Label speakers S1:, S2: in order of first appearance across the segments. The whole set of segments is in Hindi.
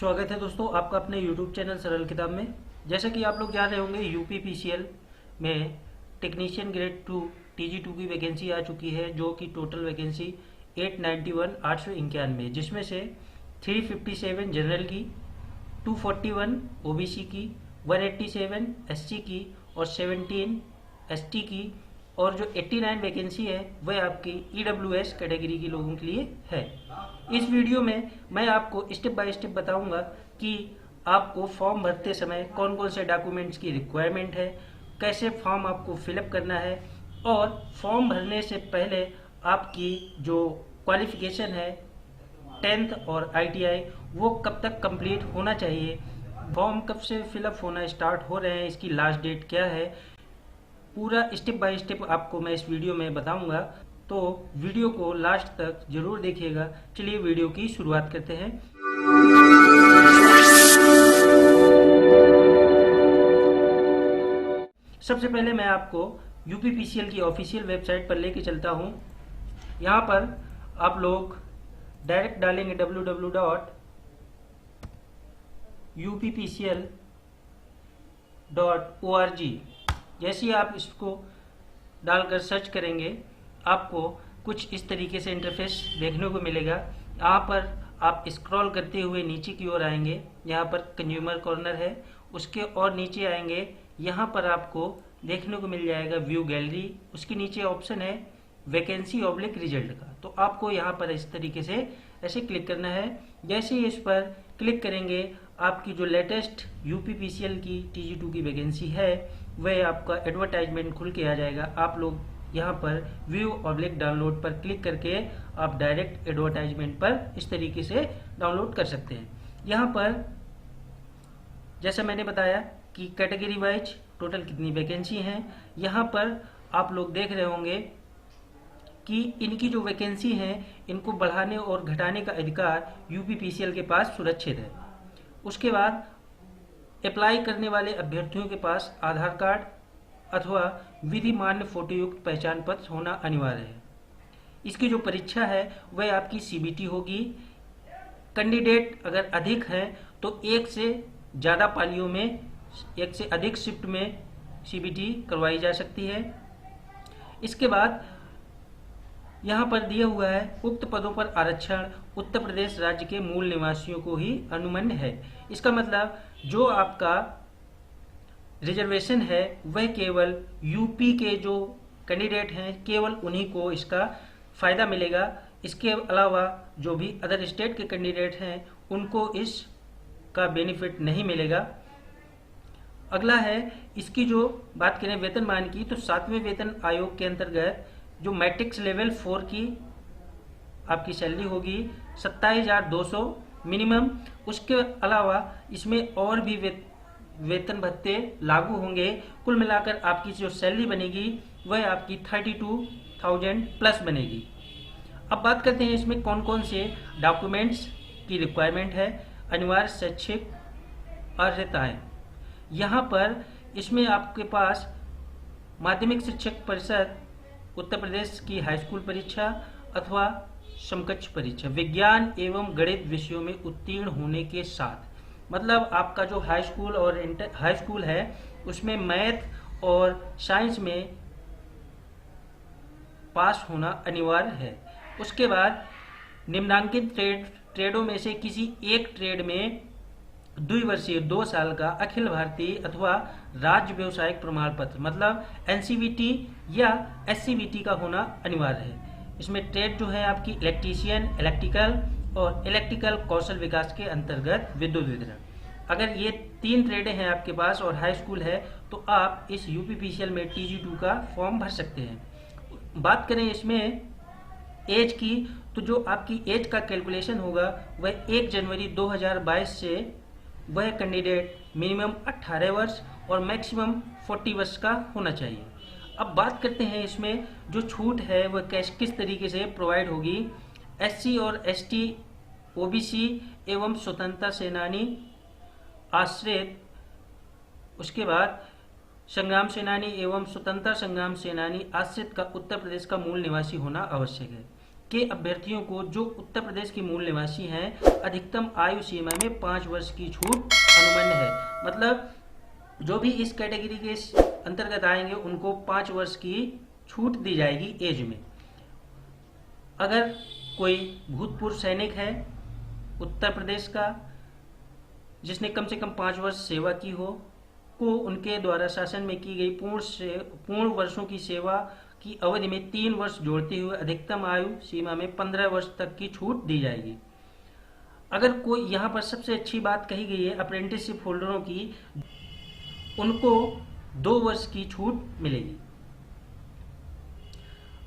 S1: स्वागत है दोस्तों आपका अपने YouTube चैनल सरल किताब में। जैसा कि आप लोग जान रहे होंगे यूपी पीसीएल में टेक्नीशियन ग्रेड 2 TG2 की वैकेंसी आ चुकी है, जो कि टोटल वैकेंसी 891 जिसमें से 357 जनरल की, 241 ओबीसी की, 187 एससी की और 17 एसटी की, और जो 89 वैकेंसी है वह आपकी ईडब्ल्यूएस कैटेगरी के लोगों के लिए है। इस वीडियो में मैं आपको स्टेप बाय स्टेप बताऊंगा कि आपको फॉर्म भरते समय कौन कौन से डॉक्यूमेंट्स की रिक्वायरमेंट है, कैसे फॉर्म आपको फिलअप करना है, और फॉर्म भरने से पहले आपकी जो क्वालिफिकेशन है 10th और ITI वो कब तक कंप्लीट होना चाहिए, फॉर्म कब से फिलअप होना स्टार्ट हो रहे हैं, इसकी लास्ट डेट क्या है, पूरा स्टेप बाय स्टेप आपको मैं इस वीडियो में बताऊंगा। तो वीडियो को लास्ट तक जरूर देखिएगा। चलिए वीडियो की शुरुआत करते हैं। सबसे पहले मैं आपको यूपीपीसीएल की ऑफिशियल वेबसाइट पर लेके चलता हूं। यहां पर आप लोग डायरेक्ट डालेंगे www.uppcl.org। जैसे ही आप इसको डालकर सर्च करेंगे आपको कुछ इस तरीके से इंटरफेस देखने को मिलेगा। यहाँ पर आप स्क्रॉल करते हुए नीचे की ओर आएंगे, यहाँ पर कंज्यूमर कॉर्नर है, उसके और नीचे आएंगे, यहाँ पर आपको देखने को मिल जाएगा व्यू गैलरी। उसके नीचे ऑप्शन है वैकेंसी ऑब्लिक रिजल्ट का, तो आपको यहाँ पर इस तरीके से ऐसे क्लिक करना है। जैसे ही इस पर क्लिक करेंगे आपकी जो लेटेस्ट यूपीपीसीएल की TG2 की वैकेंसी है वह आपका एडवर्टाइजमेंट खुल के आ जाएगा। आप लोग यहाँ पर व्यू ऑब्लिक डाउनलोड पर क्लिक करके आप डायरेक्ट एडवर्टाइजमेंट पर इस तरीके से डाउनलोड कर सकते हैं। यहाँ पर जैसा मैंने बताया कि कैटेगरी वाइज टोटल कितनी वैकेंसी हैं, यहाँ पर आप लोग देख रहे होंगे कि इनकी जो वैकेंसी हैं इनको बढ़ाने और घटाने का अधिकार यूपीपीसीएल के पास सुरक्षित है। उसके बाद अप्लाई करने वाले अभ्यर्थियों के पास आधार कार्ड अथवा विधि मान्य फोटोयुक्त पहचान पत्र होना अनिवार्य है। इसकी जो परीक्षा है वह आपकी CBT होगी। कैंडिडेट अगर अधिक है तो एक से ज़्यादा पालियों में, एक से अधिक शिफ्ट में CBT करवाई जा सकती है। इसके बाद यहाँ पर दिया हुआ है उक्त पदों पर आरक्षण उत्तर प्रदेश राज्य के मूल निवासियों को ही अनुमन्य है। इसका मतलब जो आपका रिजर्वेशन है वह केवल यूपी के जो कैंडिडेट हैं केवल उन्हीं को इसका फ़ायदा मिलेगा। इसके अलावा जो भी अदर स्टेट के कैंडिडेट हैं उनको इसका बेनिफिट नहीं मिलेगा। अगला है इसकी जो बात करें वेतनमान की, तो 7वें वेतन आयोग के अंतर्गत जो मैट्रिक्स लेवल 4 की आपकी सैलरी होगी 27,200 मिनिमम। उसके अलावा इसमें और भी वेतन भत्ते लागू होंगे। कुल मिलाकर आपकी जो सैलरी बनेगी वह आपकी 32,000 प्लस बनेगी। अब बात करते हैं इसमें कौन कौन से डॉक्यूमेंट्स की रिक्वायरमेंट है। अनिवार्य शैक्षिक अर्हताएं, यहाँ पर इसमें आपके पास माध्यमिक शिक्षक परिषद उत्तर प्रदेश की हाई स्कूल परीक्षा अथवा समकक्ष परीक्षा विज्ञान एवं गणित विषयों में उत्तीर्ण होने के साथ, मतलब आपका जो हाई स्कूल और हाई स्कूल है उसमें मैथ और साइंस में पास होना अनिवार्य है। उसके बाद निम्नांकित ट्रेडों में से किसी एक ट्रेड में द्विवर्षीय 2 साल का अखिल भारतीय अथवा राज्य व्यवसायिक प्रमाण पत्र, मतलब NCVT या SCVT का होना अनिवार्य है। इसमें ट्रेड जो है आपकी इलेक्ट्रीशियन, इलेक्ट्रिकल और इलेक्ट्रिकल कौशल विकास के अंतर्गत विद्युत वितरण। अगर ये 3 ट्रेडें हैं आपके पास और हाई स्कूल है तो आप इस यूपीपीसीएल में TG2 का फॉर्म भर सकते हैं। बात करें इसमें एज की, तो जो आपकी एज का कैलकुलेशन होगा वह 1 जनवरी 2022 से वह कैंडिडेट मिनिमम 18 वर्ष और मैक्सिमम 40 वर्ष का होना चाहिए। अब बात करते हैं इसमें जो छूट है वह किस तरीके से प्रोवाइड होगी। SC और ST, OBC एवं स्वतंत्रता सेनानी आश्रित, उसके बाद संग्राम सेनानी एवं स्वतंत्रता संग्राम सेनानी आश्रित का उत्तर प्रदेश का मूल निवासी होना आवश्यक है। के अभ्यर्थियों को जो उत्तर प्रदेश के मूल निवासी हैं अधिकतम आयु सीमा में 5 वर्ष की छूट अनुमन्य है। मतलब जो भी इस कैटेगरी के अंतर्गत आएंगे उनको 5 वर्ष की छूट दी जाएगी एज में। अगर कोई भूतपूर्व सैनिक है उत्तर प्रदेश का जिसने कम से कम 5 वर्ष सेवा की हो, को उनके द्वारा शासन में की गई पूर्ण वर्षों की सेवा की अवधि में 3 वर्ष जोड़ते हुए अधिकतम आयु सीमा में 15 वर्ष तक की छूट दी जाएगी। अगर कोई, यहाँ पर सबसे अच्छी बात कही गई है अप्रेंटिसशिप होल्डरों की, उनको 2 वर्ष की छूट मिलेगी।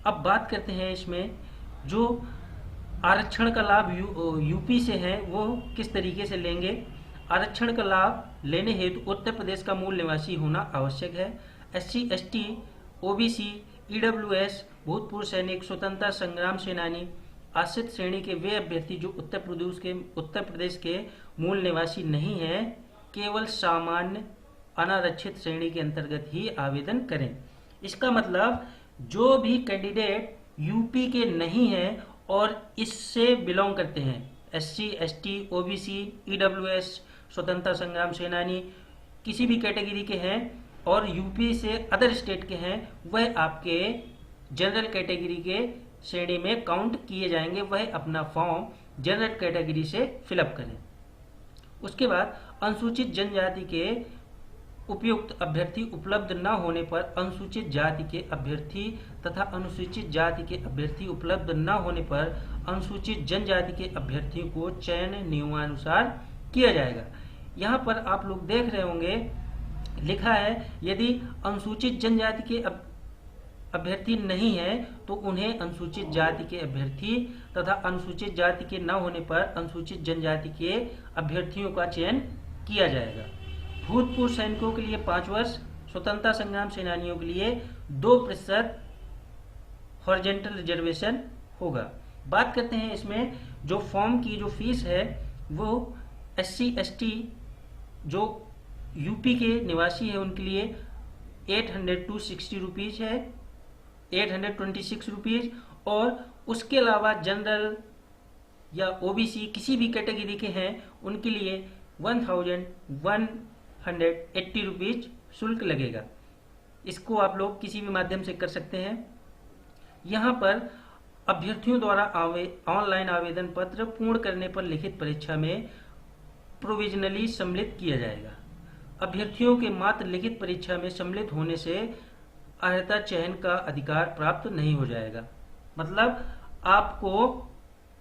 S1: अब बात करते हैं इसमें जो आरक्षण का लाभ यूपी से है वो किस तरीके से लेंगे। आरक्षण का लाभ लेने हेतु उत्तर प्रदेश का मूल निवासी होना आवश्यक है। SC, ST, OBC, EWS, भूतपूर्व सैनिक, स्वतंत्रता संग्राम सेनानी, आश्रित श्रेणी के वे अभ्यर्थी जो उत्तर प्रदेश के मूल निवासी नहीं हैं केवल सामान्य अनारक्षित श्रेणी के अंतर्गत ही आवेदन करें। इसका मतलब जो भी कैंडिडेट यूपी के नहीं हैं और इससे बिलोंग करते हैं, SC, ST, OBC, EWS, स्वतंत्रता संग्राम सेनानी, किसी भी कैटेगरी के हैं और यूपी से अदर स्टेट के हैं, वह आपके जनरल कैटेगरी के श्रेणी में काउंट किए जाएंगे। वह अपना फॉर्म जनरल कैटेगरी से फिलअप करें। उसके बाद अनुसूचित जनजाति के उपयुक्त अभ्यर्थी उपलब्ध न होने पर अनुसूचित जाति के अभ्यर्थी तथा अनुसूचित जाति के अभ्यर्थी उपलब्ध न होने पर अनुसूचित जनजाति के अभ्यर्थियों को चयन नियमानुसार किया जाएगा। यहाँ पर आप लोग देख रहे होंगे लिखा है यदि अनुसूचित जनजाति के अभ्यर्थी नहीं है तो उन्हें अनुसूचित जाति के अभ्यर्थी तथा अनुसूचित जाति के न होने पर अनुसूचित जनजाति के अभ्यर्थियों का चयन किया जाएगा। भूतपूर्व सैनिकों के लिए 5 वर्ष, स्वतंत्रता संग्राम सेनानियों के लिए 2% हॉरिजॉन्टल रिजर्वेशन होगा। बात करते हैं इसमें जो फॉर्म की जो फीस है वो SC, ST जो यूपी के निवासी है उनके लिए 860 रुपीज है, 826 रुपीज, और उसके अलावा जनरल या OBC किसी भी कैटेगरी के हैं उनके लिए 1180 रुपीज शुल्क लगेगा। इसको आप लोग किसी भी माध्यम से कर सकते हैं। यहाँ पर अभ्यर्थियों द्वारा ऑनलाइन आवेदन पत्र पूर्ण करने पर लिखित परीक्षा में प्रोविजनली सम्मिलित किया जाएगा। अभ्यर्थियों के मात्र लिखित परीक्षा में सम्मिलित होने से अर्हता चयन का अधिकार प्राप्त नहीं हो जाएगा। मतलब आपको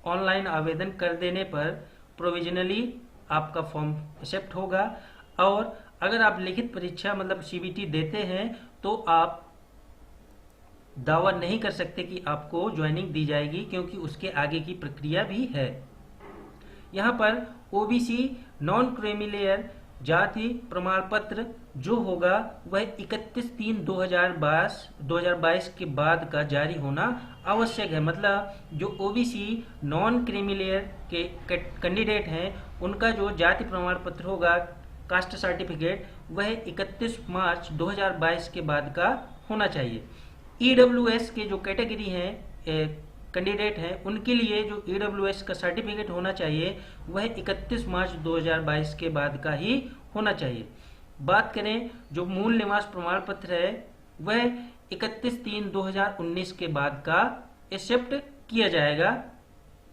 S1: ऑनलाइन आवेदन कर देने पर प्रोविजनली आपका फॉर्म एक्सेप्ट होगा, और अगर आप लिखित परीक्षा मतलब CBT देते हैं तो आप दावा नहीं कर सकते कि आपको ज्वाइनिंग दी जाएगी, क्योंकि उसके आगे की प्रक्रिया भी है। यहाँ पर OBC नॉन क्रीमी जाति प्रमाण पत्र जो होगा वह 31/3/2022 के बाद का जारी होना आवश्यक है। मतलब जो OBC नॉन क्रीमी लेयर के कैंडिडेट हैं उनका जो जाति प्रमाण पत्र होगा, कास्ट सर्टिफिकेट, वह 31 मार्च 2022 के बाद का होना चाहिए। EWS के जो कैटेगरी हैं कैंडिडेट हैं उनके लिए जो EWS का सर्टिफिकेट होना चाहिए वह 31 मार्च 2022 के बाद का ही होना चाहिए। बात करें जो मूल निवास प्रमाण पत्र है वह 31/3/2019 के बाद का एक्सेप्ट किया जाएगा,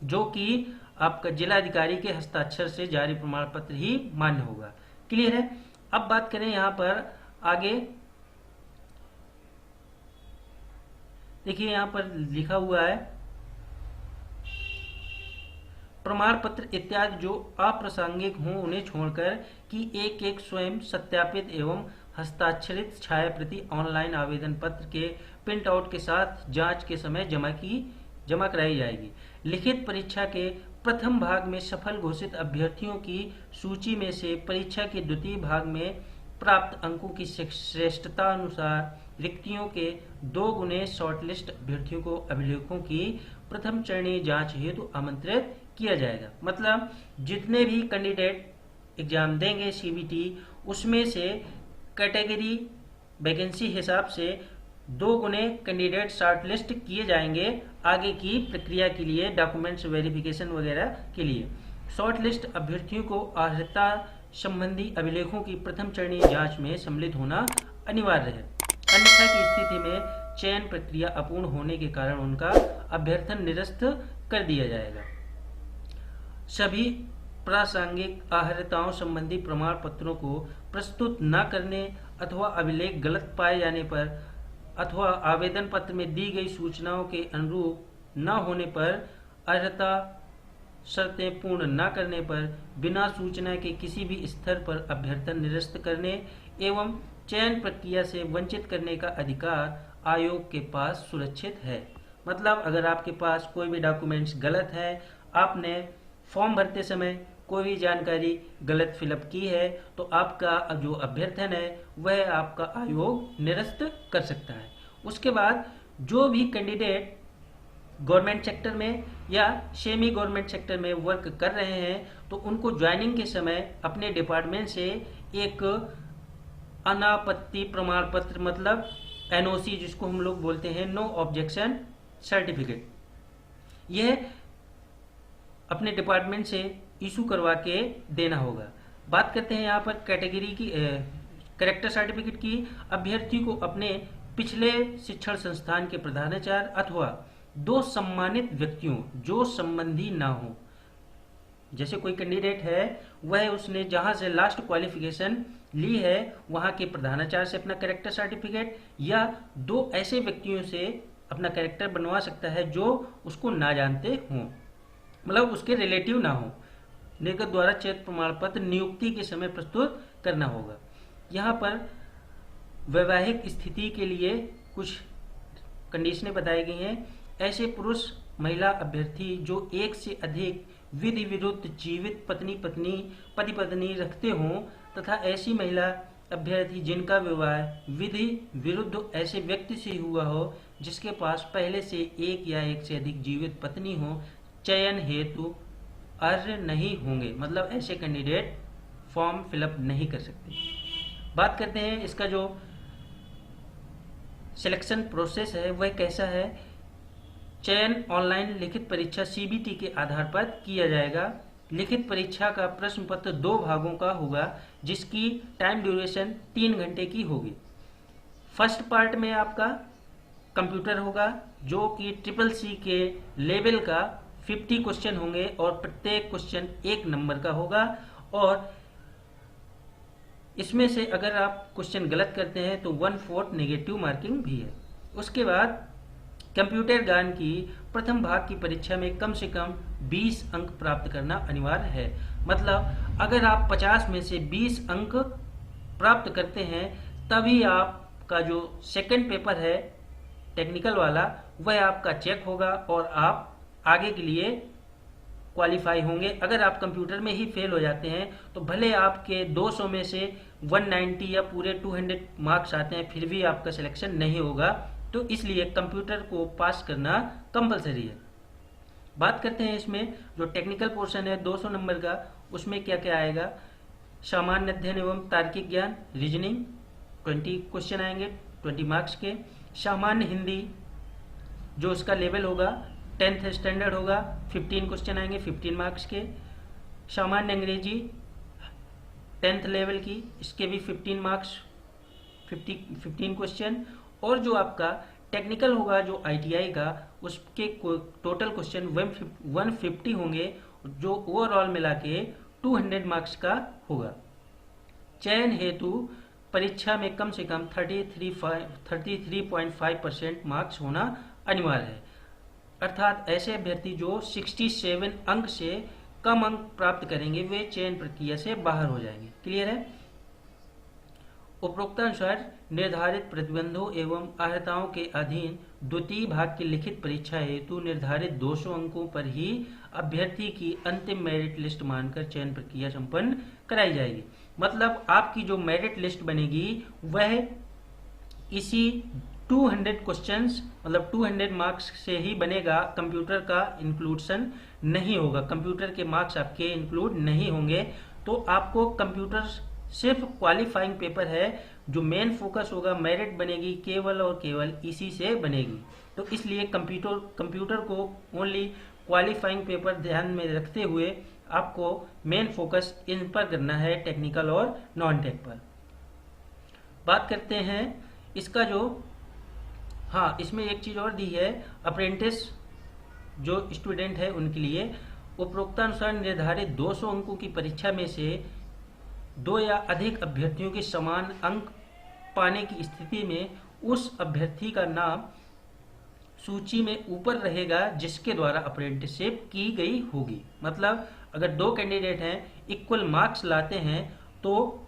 S1: जो कि आपका जिलाधिकारी के हस्ताक्षर से जारी प्रमाण पत्र ही मान्य होगा। क्लियर है। अब बात करें यहाँ पर आगे, देखिए यहाँ पर लिखा हुआ है प्रमाण पत्र इत्यादि जो अप्रासंगिक हों उन्हें छोड़कर कि एक स्वयं सत्यापित एवं हस्ताक्षरित छाया प्रति ऑनलाइन आवेदन पत्र के प्रिंट आउट के साथ जांच के समय जमा कराई जाएगी। लिखित परीक्षा के प्रथम भाग में सफल घोषित अभ्यर्थियों की सूची में से परीक्षा के द्वितीय भाग में प्राप्त अंकों की श्रेष्ठता अनुसार रिक्तियों के 2 गुने शॉर्टलिस्ट अभ्यर्थियों को अभिलेखों की प्रथम चरणीय जांच हेतु आमंत्रित किया जाएगा। मतलब जितने भी कैंडिडेट एग्जाम देंगे CBT उसमें से कैटेगरी वैकेंसी हिसाब से 2 गुने कैंडिडेट शॉर्टलिस्ट किए जाएंगे आगे की प्रक्रिया के लिए, डॉक्यूमेंट्स वेरिफिकेशन वगैरह के लिए। शॉर्ट लिस्ट अभ्यर्थियों को अर्हता संबंधी अभिलेखों की प्रथम चरणीय जांच में सम्मिलित होना अनिवार्य है। अन्यथा की स्थिति में चयन प्रक्रिया अपूर्ण होने के कारण उनका अभ्यर्थन निरस्त कर दिया जाएगा। सभी प्रासंगिक अर्हताओं संबंधी प्रमाण पत्रों को प्रस्तुत न करने अथवा अभिलेख गलत पाए जाने पर अथवा आवेदन पत्र में दी गई सूचनाओं के अनुरूप न होने पर, अर्हता शर्तें पूर्ण न करने पर बिना सूचना के किसी भी स्तर पर अभ्यर्थन निरस्त करने एवं चयन प्रक्रिया से वंचित करने का अधिकार आयोग के पास सुरक्षित है। मतलब अगर आपके पास कोई भी डॉक्यूमेंट्स गलत है, आपने फॉर्म भरते समय कोई भी जानकारी गलत फिलअप की है, तो आपका जो अभ्यर्थन है वह आपका आयोग निरस्त कर सकता है। उसके बाद जो भी कैंडिडेट गवर्नमेंट सेक्टर में या सेमी गवर्नमेंट सेक्टर में वर्क कर रहे हैं, तो उनको ज्वाइनिंग के समय अपने डिपार्टमेंट से एक अनापत्ति प्रमाण पत्र, मतलब एनओसी जिसको हम लोग बोलते हैं, नो ऑब्जेक्शन सर्टिफिकेट, यह अपने डिपार्टमेंट से इशू करवा के देना होगा। बात करते हैं यहाँ पर कैटेगरी की, कैरेक्टर सर्टिफिकेट की। अभ्यर्थी को अपने पिछले शिक्षण संस्थान के प्रधानाचार्य अथवा 2 सम्मानित व्यक्तियों जो संबंधी ना हो, जैसे कोई कैंडिडेट है वह उसने जहां से लास्ट क्वालिफिकेशन ली है वहां के प्रधानाचार्य से अपना कैरेक्टर सर्टिफिकेट या 2 ऐसे व्यक्तियों से अपना कैरेक्टर बनवा सकता है जो उसको ना जानते हों, मतलब उसके रिलेटिव ना हो। निर्गत द्वारा चयन प्रमाण पत्र नियुक्ति के समय प्रस्तुत करना होगा। यहाँ पर वैवाहिक स्थिति के लिए कुछ कंडीशनें बताई गई हैं। ऐसे पुरुष महिला अभ्यर्थी जो एक से अधिक विधि विरुद्ध जीवित पति पत्नी रखते हों तथा ऐसी महिला अभ्यर्थी जिनका विवाह विधि विरुद्ध ऐसे व्यक्ति से हुआ हो जिसके पास पहले से एक या एक से अधिक जीवित पत्नी हो, चयन हेतु अर्ह नहीं होंगे। मतलब ऐसे कैंडिडेट फॉर्म फिलअप नहीं कर सकते। बात करते हैं इसका जो सिलेक्शन प्रोसेस है वह कैसा है। चयन ऑनलाइन लिखित परीक्षा सीबीटी के आधार पर किया जाएगा। लिखित परीक्षा का प्रश्न पत्र 2 भागों का होगा जिसकी टाइम ड्यूरेशन 3 घंटे की होगी। फर्स्ट पार्ट में आपका कंप्यूटर होगा जो कि CCC के लेवल का 50 क्वेश्चन होंगे और प्रत्येक क्वेश्चन 1 नंबर का होगा और इसमें से अगर आप क्वेश्चन गलत करते हैं तो 1/4 नेगेटिव मार्किंग भी है। उसके बाद कंप्यूटर ज्ञान की प्रथम भाग की परीक्षा में कम से कम 20 अंक प्राप्त करना अनिवार्य है। मतलब अगर आप 50 में से 20 अंक प्राप्त करते हैं तभी आपका जो सेकंड पेपर है टेक्निकल वाला वह आपका चेक होगा और आप आगे के लिए क्वालिफाई होंगे। अगर आप कंप्यूटर में ही फेल हो जाते हैं तो भले आपके 200 में से 190 या पूरे 200 मार्क्स आते हैं फिर भी आपका सिलेक्शन नहीं होगा। तो इसलिए कंप्यूटर को पास करना कंपलसरी है। बात करते हैं इसमें जो टेक्निकल पोर्शन है 200 नंबर का, उसमें क्या क्या आएगा। सामान्य अध्ययन एवं तार्किक ज्ञान रीजनिंग 20 क्वेश्चन आएंगे 20 मार्क्स के। सामान्य हिंदी जो उसका लेवल होगा 10th स्टैंडर्ड होगा 15 क्वेश्चन आएंगे 15 मार्क्स के। सामान्य अंग्रेजी 10th लेवल की, इसके भी 15 मार्क्स 15 क्वेश्चन। और जो आपका टेक्निकल होगा जो ITI का उसके टोटल क्वेश्चन 150 होंगे जो ओवरऑल मिला के 200 मार्क्स का होगा। चयन हेतु परीक्षा में कम से कम 33.5% मार्क्स होना अनिवार्य है। अर्थात ऐसे अभ्यर्थी जो 67 अंक से कम अंक प्राप्त करेंगे वे चयन प्रक्रिया से बाहर हो जाएंगे। क्लियर है। उपरोक्तानुसार निर्धारित प्रतिबंधों एवं अर्हताओं के अधीन द्वितीय भाग की लिखित परीक्षा हेतु निर्धारित 200 अंकों पर ही अभ्यर्थी की अंतिम मेरिट लिस्ट मानकर चयन प्रक्रिया संपन्न कराई जाएगी। मतलब आपकी जो मेरिट लिस्ट बनेगी वह इसी 200 क्वेश्चंस मतलब 200 मार्क्स से ही बनेगा। कंप्यूटर का इंक्लूडेशन नहीं होगा, कंप्यूटर के मार्क्स आपके इंक्लूड नहीं होंगे। तो आपको कंप्यूटर सिर्फ क्वालिफाइंग पेपर है। जो मेन फोकस होगा, मेरिट बनेगी केवल और केवल इसी से बनेगी। तो इसलिए कंप्यूटर को ओनली क्वालिफाइंग पेपर ध्यान में रखते हुए आपको मेन फोकस इन पर करना है, टेक्निकल और नॉन टेक पर। बात करते हैं इसका जो, हाँ इसमें एक चीज़ और दी है, अप्रेंटिस जो स्टूडेंट है उनके लिए उपरोक्तानुसार निर्धारित 200 अंकों की परीक्षा में से 2 या अधिक अभ्यर्थियों के समान अंक पाने की स्थिति में उस अभ्यर्थी का नाम सूची में ऊपर रहेगा जिसके द्वारा अप्रेंटिसशिप की गई होगी। मतलब अगर 2 कैंडिडेट हैं, इक्वल मार्क्स लाते हैं, तो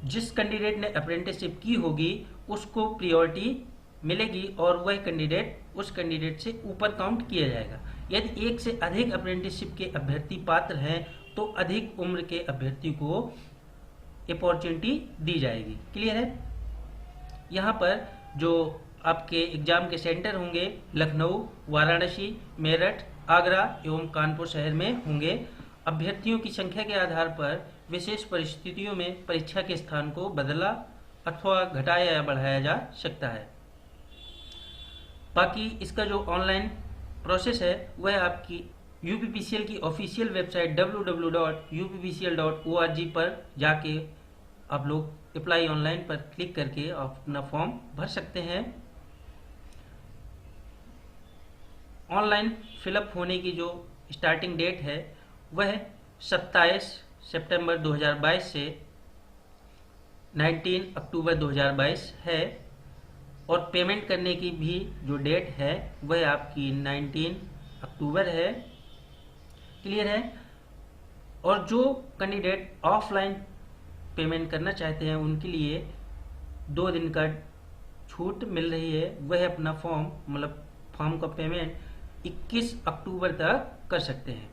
S1: जिस कैंडिडेट ने अप्रेंटिसशिप की होगी उसको प्रायोरिटी मिलेगी और वह कैंडिडेट उस कैंडिडेट से ऊपर काउंट किया जाएगा। यदि 1 से अधिक अप्रेंटिसशिप के अभ्यर्थी पात्र हैं तो अधिक उम्र के अभ्यर्थी को अपॉर्चुनिटी दी जाएगी। क्लियर है? यहाँ पर जो आपके एग्जाम के सेंटर होंगे लखनऊ, वाराणसी, मेरठ, आगरा एवं कानपुर शहर में होंगे। अभ्यर्थियों की संख्या के आधार पर विशेष परिस्थितियों में परीक्षा के स्थान को बदला अथवा घटाया या बढ़ाया जा सकता है। बाकी इसका जो ऑनलाइन प्रोसेस है वह आपकी यूपीपीसीएल की ऑफिशियल वेबसाइट www.uppcl.org पर जाके आप लोग अप्लाई ऑनलाइन पर क्लिक करके अपना फॉर्म भर सकते हैं। ऑनलाइन फिलअप होने की जो स्टार्टिंग डेट है वह 27 सितंबर 2022 से 19 अक्टूबर 2022 है और पेमेंट करने की भी जो डेट है वह आपकी 19 अक्टूबर है। क्लियर है? और जो कैंडिडेट ऑफलाइन पेमेंट करना चाहते हैं उनके लिए 2 दिन का छूट मिल रही है। वह अपना फॉर्म का पेमेंट 21 अक्टूबर तक कर सकते हैं।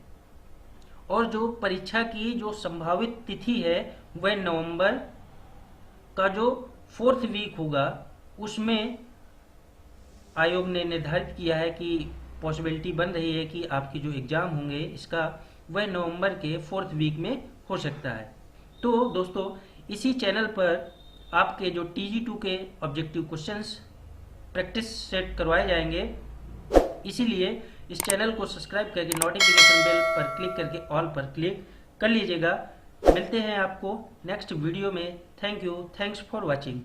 S1: और जो परीक्षा की जो संभावित तिथि है वह नवंबर का जो 4th वीक होगा उसमें आयोग ने निर्धारित किया है कि पॉसिबिलिटी बन रही है कि आपके जो एग्ज़ाम होंगे इसका वह नवंबर के 4th वीक में हो सकता है। तो दोस्तों इसी चैनल पर आपके जो TG2 के ऑब्जेक्टिव क्वेश्चंस प्रैक्टिस सेट करवाए जाएंगे, इसीलिए इस चैनल को सब्सक्राइब करके नोटिफिकेशन बेल पर क्लिक करके ऑल पर क्लिक कर लीजिएगा। मिलते हैं आपको नेक्स्ट वीडियो में। Thank you, thanks for watching.